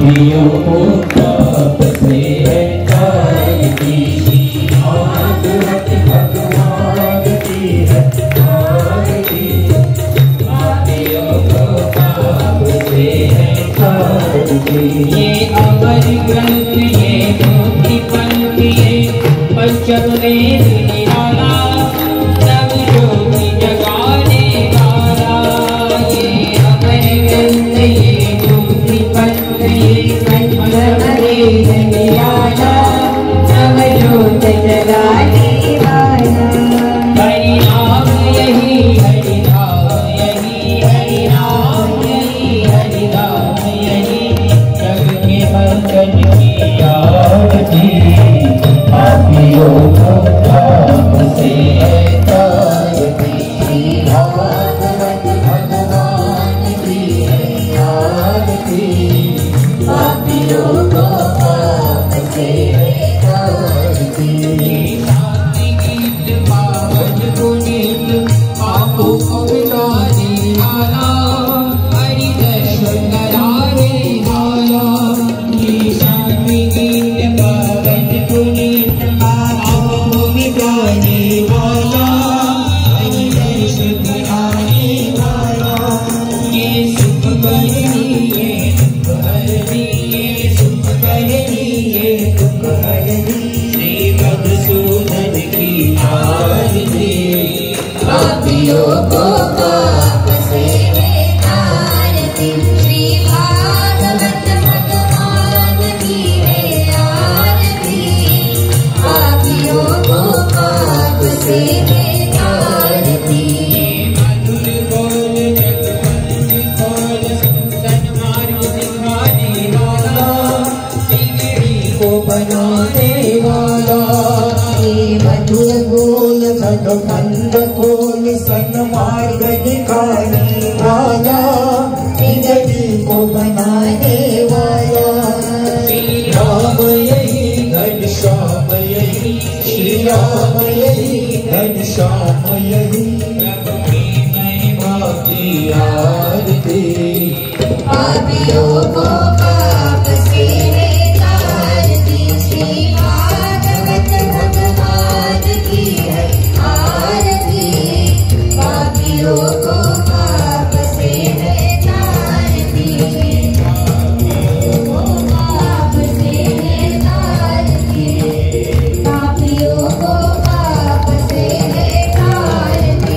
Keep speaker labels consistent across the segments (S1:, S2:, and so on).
S1: पापियों को पाप से है तारती, आदत भगवान की है तारती, पापियों को पाप से है तारती। ये अमर ग्रंथ ये मुक्ति पंथ ये पंचम वेद निराला, सब ज्योति जगाने वाला। ये अमर ग्रंथ ये मुक्ति पंथ ये पंचम वेद निराला, सब ज्योति जगाने वाला। हरि नाम यही हरि नाम यही हरि नाम यही हरि नाम यही, जग के बंधन की आरती, पापियों को पाप से है तारती, भागवत भगवान की है आरती, पापियों को पाप से है तारती। शांति गीत पावन पुनीत पापों को मिटाने वाला, हरि दर्शन कराने वाला। ये शांति गीत पावन पुनीत पापों को मिटाने वाला, हरि दर्शन कराने वाला। ये सुख करनी ये दुख हरनी, ये सुख करनी ये दुख हरनी, श्री मधुसूदन की आरती, पापियों को पाप से है तारती, श्री भागवत भगवान की है आरती, पापियों को पाप से है तारती। मधुर बोल जगवंत खोल, सन्मार्ग दिखाने वाला, बिगड़ी को बनाने वाला। ये मधुर बोल सतखंड खोल, सन्मार्ग दिखाने वाला, बिगड़ी को बनाने वाला। श्री राम यही घनश्याम यही, श्री राम यही घनश्याम यही, प्रभु की महिमा की आरती, पापियों को पाप से है तारती, श्री भागवत भगवान की है आरती, पापियों को पाप से है तारती, पापियों को पाप से है तारती, पापियों को पाप से है तारती।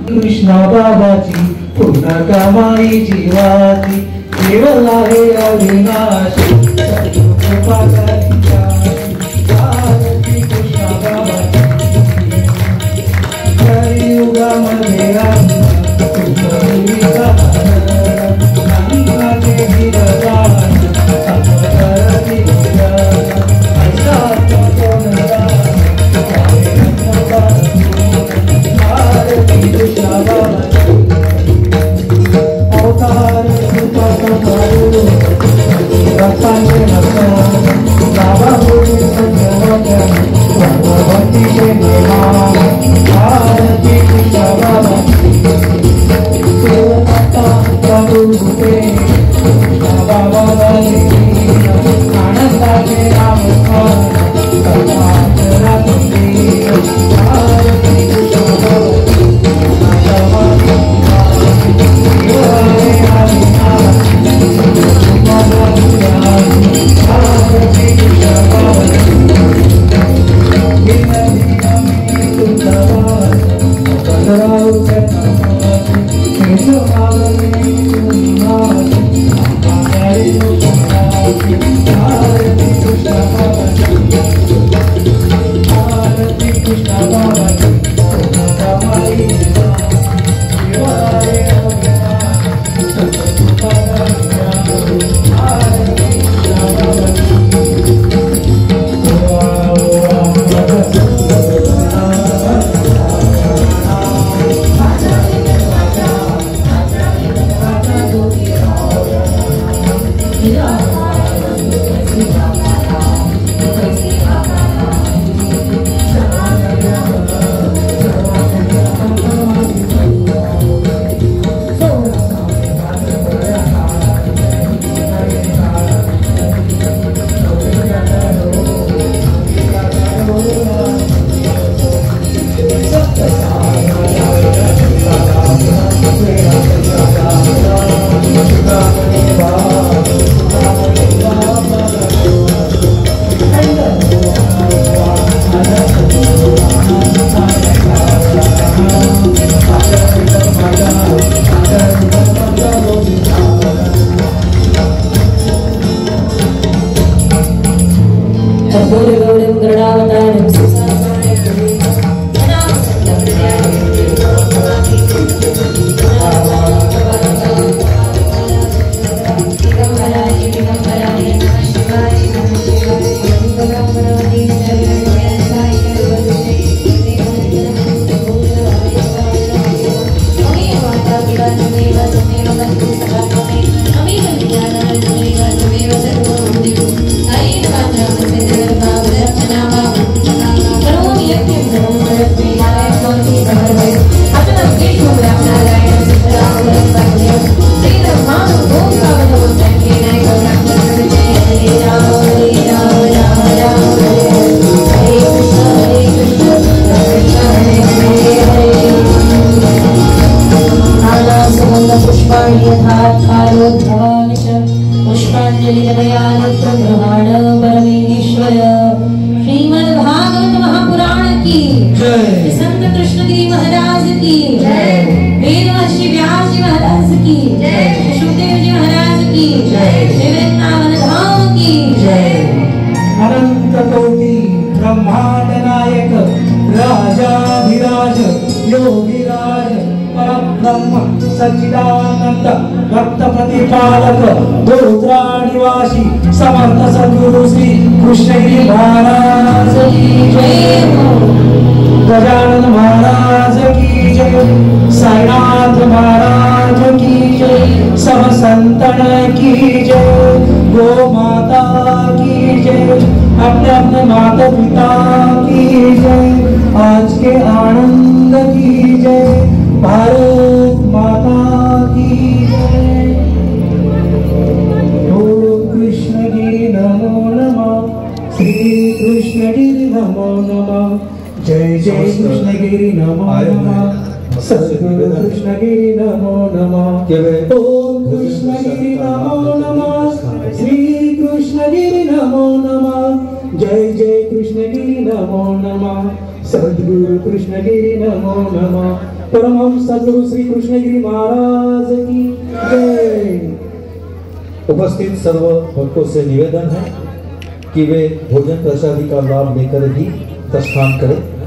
S1: कृष्णा बाबाची पूर्ण कमाई जीवाची केवळ आहे अविनाशी कृपा करीच्या आरती कृष्णा बाबाची कलियुगामध्ये
S2: सच्चिदानंद भक्त प्रतिपालक गोत्रा निवासी समर्थ सद्गुरु श्री कृष्णगिरी महाराज की जय, गजानन महाराज की जय, साईनाथ महाराज की जय, सब संतन की जय, गो माता की जय, अपने अपने माता पिता की जय, आज के आनंद की जय, भारत माता की जय। ओम कृष्णगिरि नमो नमः, श्री कृष्णगिरि नमो नमः, जय जय कृष्णगिरि नमो नमः, सद्गुरु कृष्णगिरि नमो नमः। ओम कृष्णगिरि नमो नमः, श्री कृष्णगिरि नमो नमः, जय जय कृष्णगिरि नमो नमः, सद्गुरु कृष्णगिरि नमो नमः। परमहंस सद्गुरु श्री कृष्णगिरी महाराज की जय।
S3: उपस्थित सर्व भक्तों से निवेदन है कि वे भोजन प्रसादी का लाभ लेकर ही प्रस्थान करें।